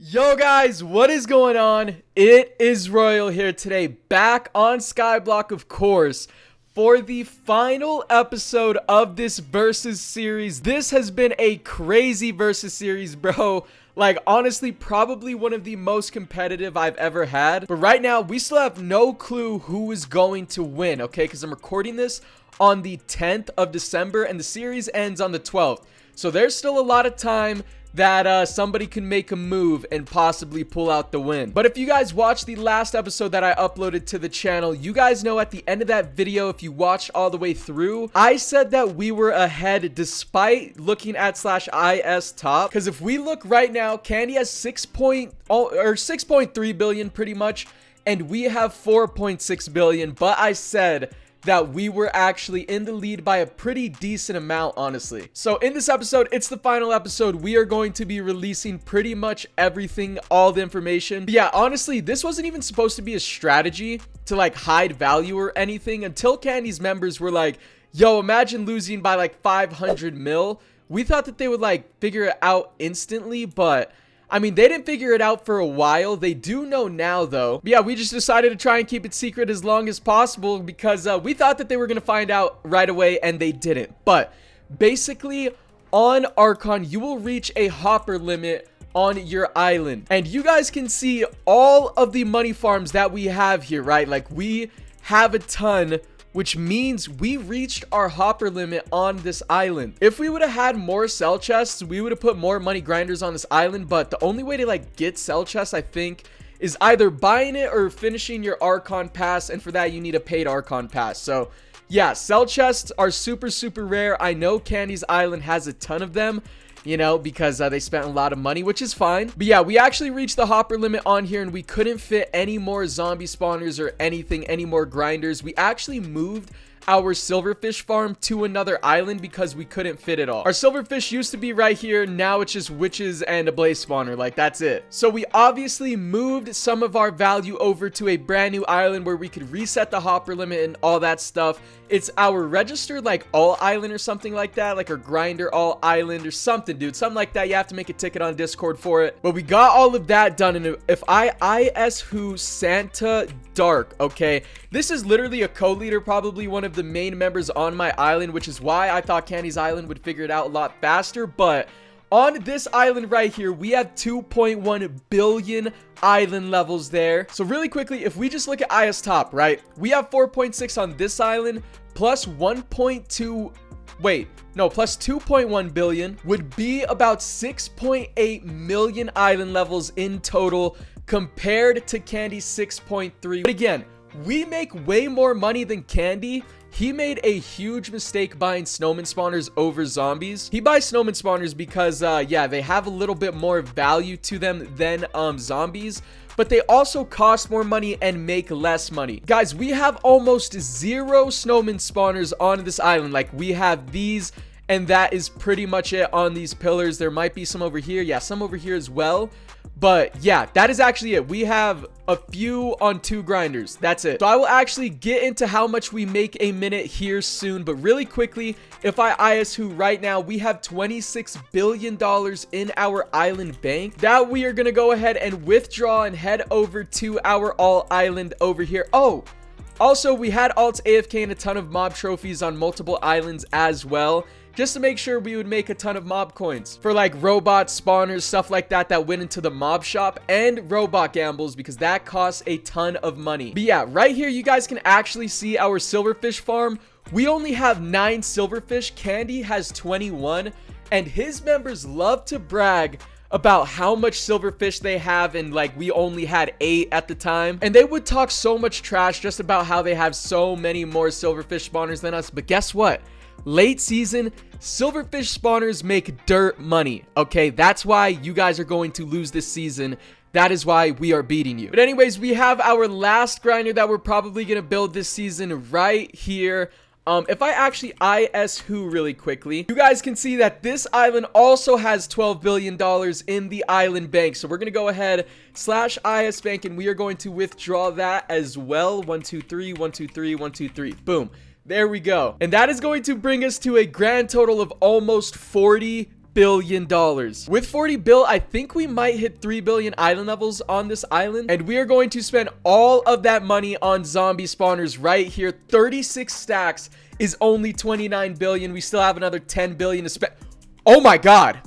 Yo guys, what is going on? It is Royal here today, back on Skyblock, of course, for the final episode of this versus series. This has been a crazy versus series, bro. Like, honestly, probably one of the most competitive I've ever had. But right now, we still have no clue who is going to win, okay? Because I'm recording this on the 10th of December, and the series ends on the 12th. So there's still a lot of time that somebody can make a move and possibly pull out the win. But if you guys watched the last episode that I uploaded to the channel, you guys know at the end of that video, if you watched all the way through, I said that we were ahead despite looking at /IS top. Because if we look right now, Candy has 6.3 billion pretty much, and we have 4.6 billion. But I said that we were actually in the lead by a pretty decent amount, honestly. So in this episode, it's the final episode. We are going to be releasing pretty much everything, all the information. But yeah, honestly, this wasn't even supposed to be a strategy to like hide value or anything until Candy's members were like, yo, imagine losing by like 500 mil. We thought that they would like figure it out instantly, but I mean, they didn't figure it out for a while. They do know now, though. But yeah, we just decided to try and keep it secret as long as possible because we thought that they were going to find out right away, and they didn't. But basically, on Archon, you will reach a hopper limit on your island. And you guys can see all of the money farms that we have here, right? Like, we have a ton, which means we reached our hopper limit on this island. If we would have had more cell chests, we would have put more money grinders on this island, but the only way to like get cell chests, I think, is either buying it or finishing your Archon pass, and for that you need a paid Archon pass. So yeah, cell chests are super rare. I know Candy's island has a ton of them, you know, because they spent a lot of money, which is fine. But yeah, we actually reached the hopper limit on here, and we couldn't fit any more zombie spawners or anything, any more grinders. We actually moved our silverfish farm to another island because we couldn't fit it all. Our silverfish used to be right here. Now it's just witches and a blaze spawner. Like, that's it. So we obviously moved some of our value over to a brand new island where we could reset the hopper limit and all that stuff. It's our registered like all island or something like that, like our grinder all island or something, dude, something like that. You have to make a ticket on Discord for it. But we got all of that done, and if IS who Santa Dark, okay, this is literally a co-leader, probably one of the main members on my island, which is why I thought Candy's island would figure it out a lot faster. But on this island right here, we have 2.1 billion island levels there. So really quickly, if we just look at IS top, right, we have 4.6 on this island, plus 1.2, wait, no, plus 2.1 billion would be about 6.8 million island levels in total compared to Candy's 6.3. But again, we make way more money than Candy. He made a huge mistake buying snowman spawners over zombies. He buys snowman spawners because, yeah, they have a little bit more value to them than zombies, but they also cost more money and make less money. Guys, we have almost 0 snowman spawners on this island. Like, we have these, and that is pretty much it on these pillars. There might be some over here. Yeah, some over here as well. But yeah, that is actually it. We have a few on 2 grinders. That's it. So I will actually get into how much we make a minute here soon. But really quickly, if I IS who right now, we have $26 billion in our island bank that we are going to go ahead and withdraw and head over to our all island over here. Oh, also, we had alts AFK and a ton of mob trophies on multiple islands as well, just to make sure we would make a ton of mob coins for like robot spawners, stuff like that, that went into the mob shop, and robot gambles, because that costs a ton of money. But yeah, right here, you guys can actually see our silverfish farm. We only have 9 silverfish. Candy has 21, and his members love to brag about how much silverfish they have, and like we only had 8 at the time, and they would talk so much trash just about how they have so many more silverfish spawners than us. But guess what? Late season, silverfish spawners make dirt money, okay? That's why you guys are going to lose this season. That is why we are beating you. But anyways, we have our last grinder that we're probably gonna build this season right here. If I actually IS who really quickly, you guys can see that this island also has $12 billion in the island bank. So we're going to go ahead /IS bank, and we are going to withdraw that as well. 1, 2, 3, 1, 2, 3, 1, 2, 3. Boom. There we go. And that is going to bring us to a grand total of almost $40 billion. With 40 bill, I think we might hit 3 billion island levels on this island. And we are going to spend all of that money on zombie spawners right here. 36 stacks is only 29 billion. We still have another 10 billion to spend. Oh my god.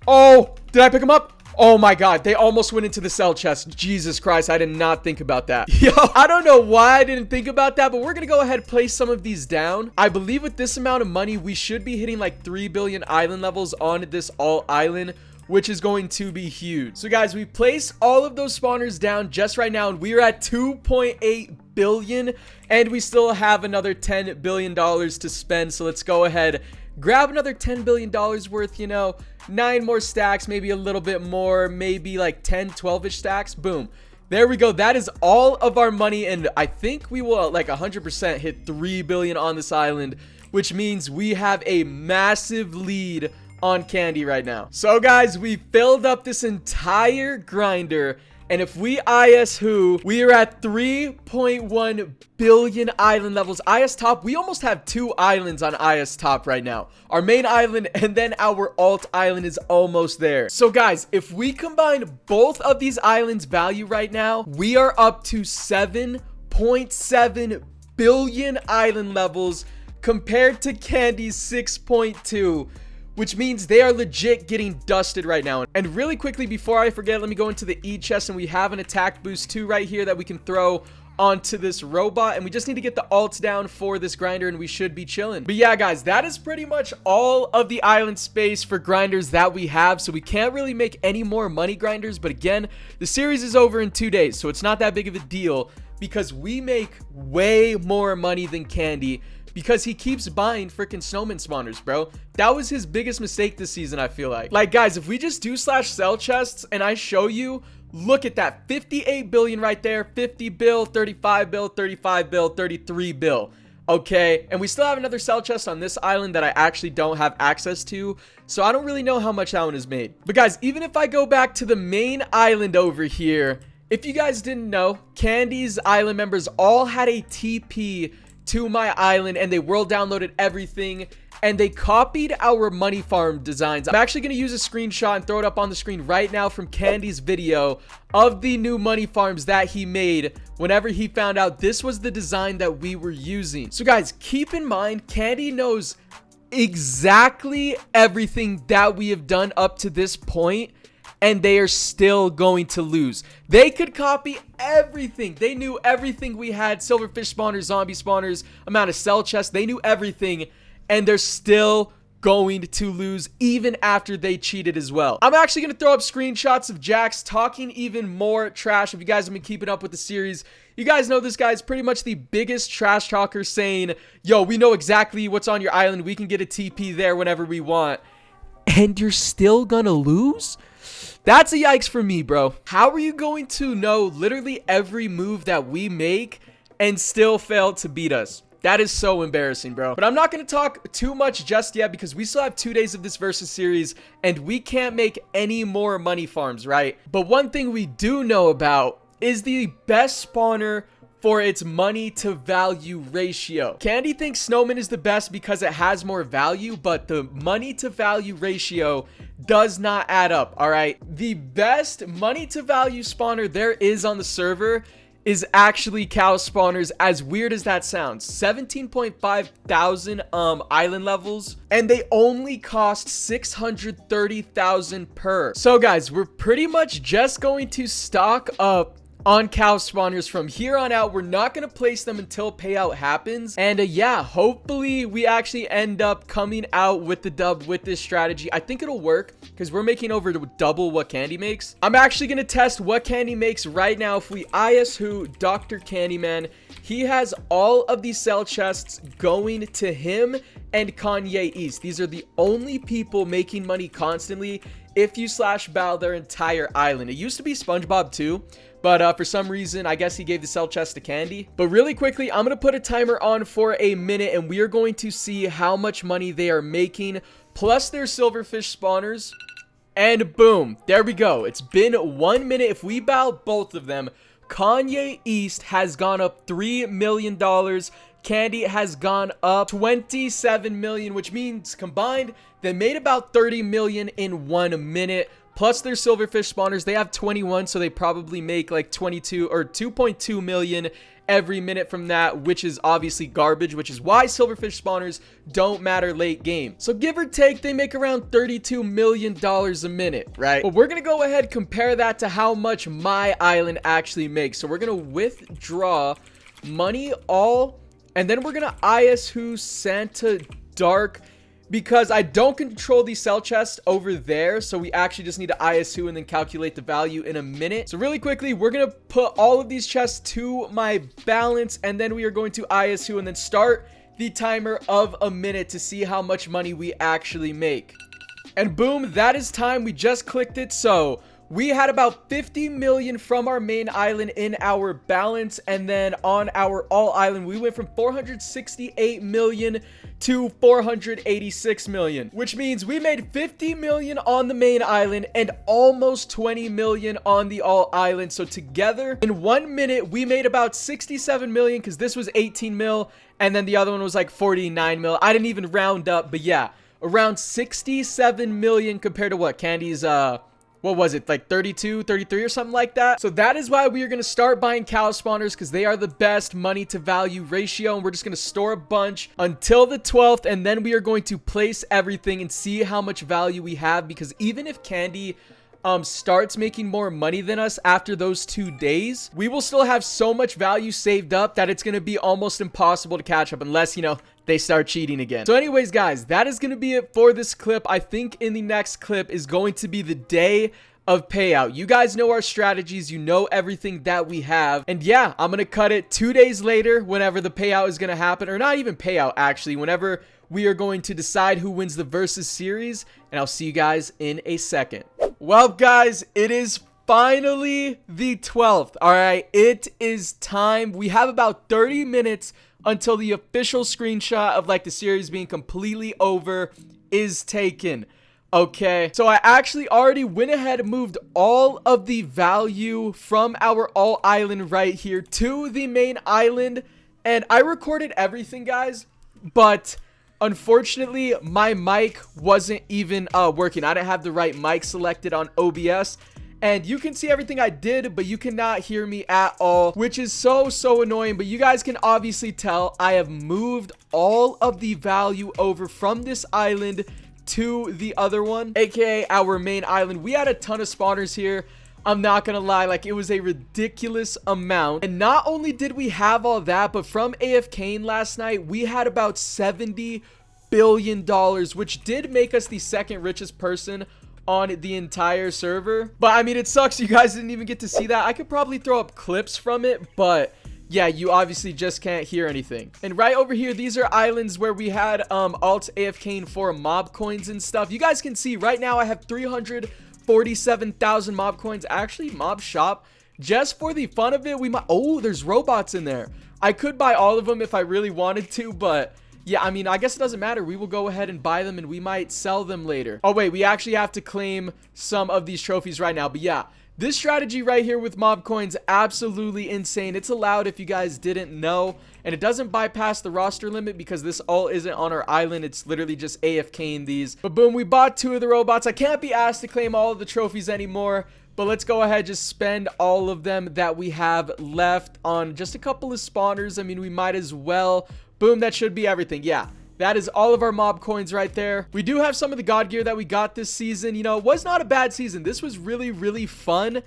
Oh, did I pick him up? Oh my god, they almost went into the cell chest. Jesus Christ, I did not think about that. Yo, I don't know why I didn't think about that, but we're gonna go ahead and place some of these down. I believe with this amount of money, we should be hitting like 3 billion island levels on this all island, which is going to be huge. So guys, we placed all of those spawners down just right now, and we are at 2.8 billion, and we still have another $10 billion to spend. So let's go ahead, grab another $10 billion worth, you know, 9 more stacks, maybe a little bit more, maybe like 10, 12-ish stacks. Boom. There we go. That is all of our money, and I think we will like 100% hit 3 billion on this island, which means we have a massive lead on Candy right now. So guys, we filled up this entire grinder, and if we IS who, we are at 3.1 billion island levels. IS top, we almost have 2 islands on IS top right now. Our main island and then our alt island is almost there. So guys, if we combine both of these islands value right now, we are up to 7.7 billion island levels compared to Candy's 6.2. Which means they are legit getting dusted right now. And really quickly, before I forget, let me go into the E chest, and we have an attack boost too right here that we can throw onto this robot, and we just need to get the alts down for this grinder and we should be chilling. But yeah guys, that is pretty much all of the island space for grinders that we have, so we can't really make any more money grinders. But again, the series is over in 2 days, so it's not that big of a deal because we make way more money than Candy, because he keeps buying freaking snowman spawners, bro. That was his biggest mistake this season, I feel like. Like, guys, if we just do slash sell chests and I show you, look at that. 58 billion right there. 50 bill, 35 bill, 35 bill, 33 bill. Okay, and we still have another sell chest on this island that I actually don't have access to, so I don't really know how much that one is made. But guys, even if I go back to the main island over here, if you guys didn't know, Candy's island members all had a TP to my island, and they world downloaded everything, and they copied our money farm designs. I'm actually going to use a screenshot and throw it up on the screen right now from Candy's video of the new money farms that he made whenever he found out this was the design that we were using. So guys, keep in mind, Candy knows exactly everything that we have done up to this point, and they are still going to lose. They could copy everything. They knew everything we had. Silverfish spawners, zombie spawners, amount of cell chests. They knew everything, and they're still going to lose even after they cheated as well. I'm actually going to throw up screenshots of Jax talking even more trash. If you guys have been keeping up with the series, you guys know this guy's pretty much the biggest trash talker, saying, yo, we know exactly what's on your island. We can get a TP there whenever we want. And you're still gonna lose? That's a yikes for me, bro. How are you going to know literally every move that we make and still fail to beat us? That is so embarrassing, bro. But I'm not going to talk too much just yet because we still have 2 days of this versus series and we can't make any more money farms, right? But one thing we do know about is the best spawner for its money to value ratio. Candy thinks Snowman is the best because it has more value, but the money to value ratio does not add up, all right? The best money to value spawner there is on the server is actually cow spawners, as weird as that sounds. 17.5 thousand island levels, and they only cost 630,000 per. So guys, we're pretty much just going to stock up on cow spawners from here on out. We're not going to place them until payout happens, and yeah, hopefully we actually end up coming out with the dub with this strategy. I think it'll work because we're making over double what Candy makes. I'm actually going to test what Candy makes right now. If we IS who Dr. Candyman, he has all of these cell chests going to him and Kanye East. These are the only people making money constantly if you slash battle their entire island. It used to be SpongeBob too, but for some reason, I guess he gave the cell chest to Candy. But really quickly, I'm going to put a timer on for a minute, and we are going to see how much money they are making, plus their silverfish spawners. And boom, there we go. It's been 1 minute. If we battle both of them, Kanye East has gone up $3 million Candy has gone up 27 million, which means combined, they made about 30 million in 1 minute. Plus their silverfish spawners, they have 21, so they probably make like 22 or 2.2 million every minute from that, which is obviously garbage, which is why silverfish spawners don't matter late game. So give or take, they make around $32 million a minute, right? But we're gonna go ahead and compare that to how much my island actually makes. So we're gonna withdraw money all, and then we're gonna ISU Santa Dark, because I don't control the sell chest over there, so we actually just need to ISU and then calculate the value in a minute. So really quickly, we're gonna put all of these chests to my balance, and then we are going to ISU and then start the timer of a minute to see how much money we actually make. And boom, that is time. We just clicked it. So we had about 50 million from our main island in our balance, and then on our all island, we went from 468 million to 486 million, which means we made 50 million on the main island and almost 20 million on the all island. So together in 1 minute, we made about 67 million, because this was 18 mil and then the other one was like 49 mil. I didn't even round up, but yeah, around 67 million compared to what Candy's what was it, like 32, 33 or something like that. So that is why we are going to start buying cow spawners, because they are the best money to value ratio, and we're just going to store a bunch until the 12th, and then we are going to place everything and see how much value we have, because even if Candy starts making more money than us after those 2 days, we will still have so much value saved up that it's going to be almost impossible to catch up, unless, you know, they start cheating again. So anyways, guys, that is going to be it for this clip. I think in the next clip is going to be the day of payout. You guys know our strategies, you know everything that we have, and yeah, I'm gonna cut it 2 days later whenever the payout is gonna happen, or not even payout actually, whenever we are going to decide who wins the versus series, and I'll see you guys in a second. Well guys, it is finally the 12th. All right, it is time. We have about 30 minutes until the official screenshot of like the series being completely over is taken. Okay, so I actually already went ahead and moved all of the value from our all island right here to the main island, and I recorded everything, guys, but unfortunately my mic wasn't even working. I didn't have the right mic selected on OBS, and you can see everything I did, but you cannot hear me at all, which is so annoying. But you guys can obviously tell I have moved all of the value over from this island to the other one, aka our main island. We had a ton of spawners here. I'm not gonna lie, like, it was a ridiculous amount. And not only did we have all that, but from AFKing last night, we had about $70 billion, which did make us the second richest person on the entire server. But I mean, it sucks you guys didn't even get to see that. I could probably throw up clips from it, but yeah, you obviously just can't hear anything. And right over here, these are islands where we had alt AFKing for mob coins and stuff. You guys can see right now I have 347,000 mob coins. Actually, mob shop, just for the fun of it, we might, oh, there's robots in there. I could buy all of them if I really wanted to, but yeah, I mean, I guess it doesn't matter. We will go ahead and buy them, and we might sell them later. Oh wait, we actually have to claim some of these trophies right now. But yeah, this strategy right here with mob coins, absolutely insane. It's allowed if you guys didn't know, and it doesn't bypass the roster limit because this all isn't on our island. It's literally just AFKing these. But boom, we bought 2 of the robots. I can't be asked to claim all of the trophies anymore, but let's go ahead, just spend all of them that we have left on just a couple of spawners. I mean, we might as well. Boom, that should be everything. Yeah, that is all of our mob coins right there. We do have some of the god gear that we got this season. You know, it was not a bad season. This was really fun.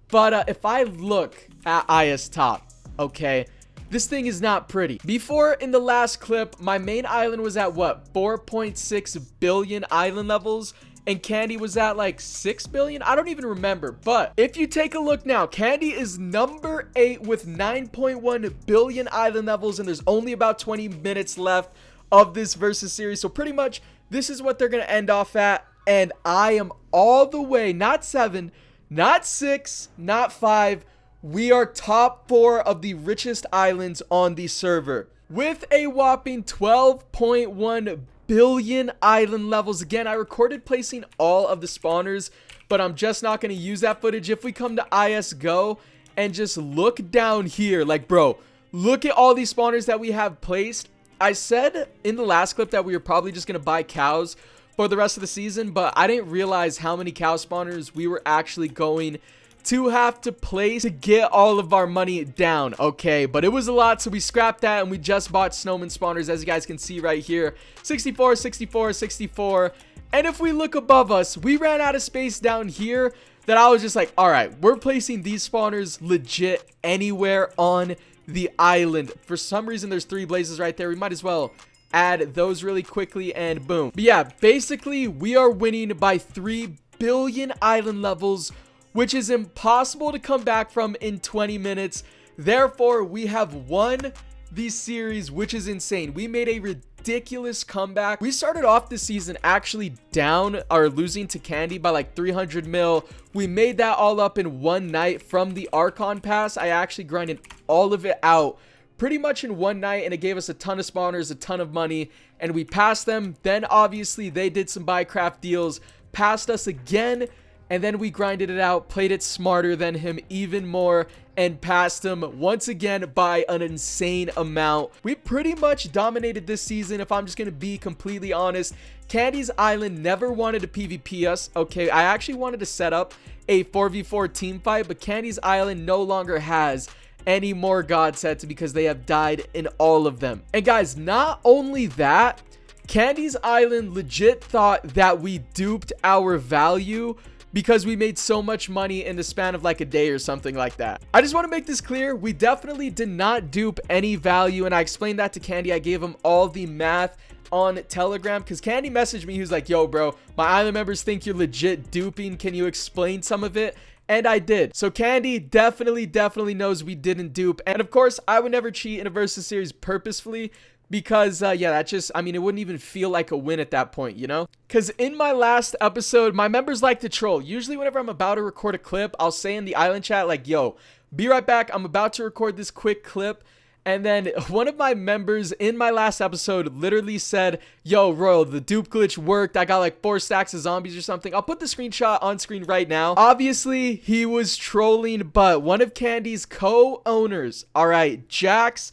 But if I look at IS top, okay, this thing is not pretty. Before, in the last clip, my main island was at what, 4.6 billion island levels, and Candy was at like 6 billion. I don't even remember. But if you take a look now, Candy is number 8 with 9.1 billion island levels, and there's only about 20 minutes left of this versus series. So pretty much this is what they're gonna end off at, and I am all the way, not 7, not 6, not 5. We are top 4 of the richest islands on the server with a whopping 12.1 billion island levels. Again, I recorded placing all of the spawners, but I'm just not going to use that footage. If we come to IS Go and just look down here, like, bro, look at all these spawners that we have placed. I said in the last clip that we were probably just going to buy cows for the rest of the season, but I didn't realize how many cow spawners we were actually going to have to place to get all of our money down. Okay, but it was a lot, so we scrapped that and we just bought snowman spawners, as you guys can see right here. 64, 64, 64. And if we look above us, we ran out of space down here that I was just like, all right, we're placing these spawners legit anywhere on the island. For some reason, there's 3 blazes right there. We might as well add those really quickly and boom. But yeah, basically we are winning by 3 billion island levels, which is impossible to come back from in 20 minutes. Therefore, we have won the series, which is insane. We made a ridiculous comeback. We started off this season actually down or losing to Candy by like 300 mil. We made that all up in one night from the Archon pass. I actually grinded all of it out pretty much in one night, and it gave us a ton of spawners, a ton of money, and we passed them. Then obviously they did some Minecraft deals, passed us again, and then we grinded it out, played it smarter than him even more, and passed him once again by an insane amount. We pretty much dominated this season, if I'm just going to be completely honest. Candy's Island never wanted to PvP us. Okay, I actually wanted to set up a 4v4 team fight, but Candy's Island no longer has any more god sets because they have died in all of them. And guys, not only that, Candy's Island legit thought that we duped our value because we made so much money in the span of like a day or something like that. I just want to make this clear. We definitely did not dupe any value, and I explained that to Candy. I gave him all the math on Telegram because Candy messaged me. He was like, yo bro, my island members think you're legit duping. Can you explain some of it? And I did. So Candy definitely knows we didn't dupe. And of course, I would never cheat in a versus series purposefully, because yeah, that just, I mean, it wouldn't even feel like a win at that point, you know? Because in my last episode, my members like to troll. Usually whenever I'm about to record a clip, I'll say in the island chat like, yo, be right back, I'm about to record this quick clip. And then one of my members in my last episode literally said, yo, Royal, the dupe glitch worked. I got like 4 stacks of zombies or something. I'll put the screenshot on screen right now. Obviously, he was trolling, but one of Candy's co-owners, all right, Jax,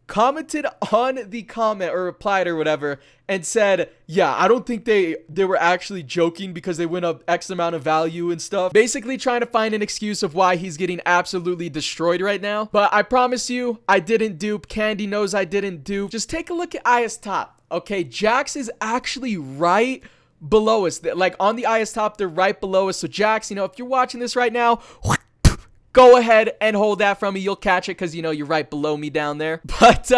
commented on the comment or replied or whatever and said, yeah, I don't think they were actually joking because they went up X amount of value and stuff. Basically trying to find an excuse of why he's getting absolutely destroyed right now. But I promise you, I didn't dupe. Candy knows I didn't dupe. Just take a look at IS top. Okay, Jax is actually right below us. Like on the IS top, they're right below us. So Jax, you know, if you're watching this right now, go ahead and hold that from me. You'll catch it because, you know, you're right below me down there. But,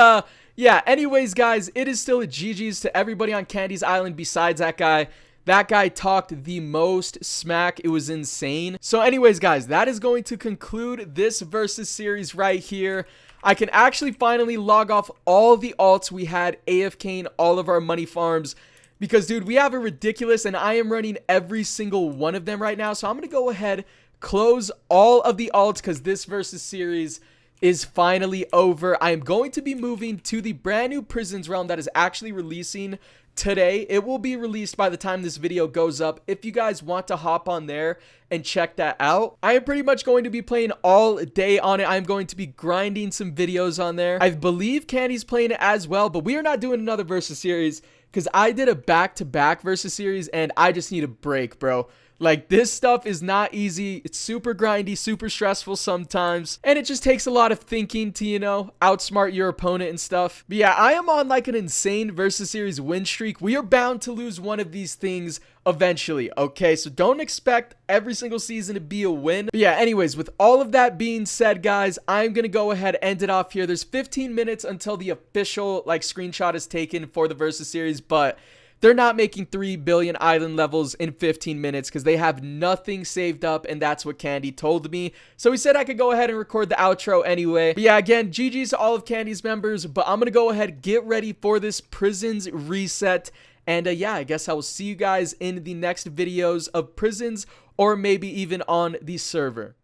yeah, anyways, guys, it is still a GG's to everybody on Candy's Island besides that guy. That guy talked the most smack. It was insane. So anyways, guys, that is going to conclude this versus series right here. I can actually finally log off all the alts we had AFKing all of our money farms. Because, dude, we have a ridiculous, and I am running every single one of them right now. So I'm going to go ahead, close all of the alts because this versus series is finally over. I am going to be moving to the brand new prisons realm that is actually releasing today. It will be released by the time this video goes up. If you guys want to hop on there and check that out, I am pretty much going to be playing all day on it. I'm going to be grinding some videos on there. I believe Candy's playing it as well, but we are not doing another versus series because I did a back-to-back versus series and I just need a break, bro. Like, this stuff is not easy. It's super grindy, super stressful sometimes. And it just takes a lot of thinking to, you know, outsmart your opponent and stuff. But yeah, I am on like an insane versus series win streak. We are bound to lose one of these things eventually, okay? So don't expect every single season to be a win. But yeah, anyways, with all of that being said, guys, I'm gonna go ahead and end it off here. There's 15 minutes until the official, like, screenshot is taken for the versus series, but they're not making 3 billion island levels in 15 minutes because they have nothing saved up, and that's what Candy told me. So he said I could go ahead and record the outro anyway. But yeah, again, GG's to all of Candy's members, but I'm going to go ahead, get ready for this prisons reset. And yeah, I guess I will see you guys in the next videos of prisons or maybe even on the server.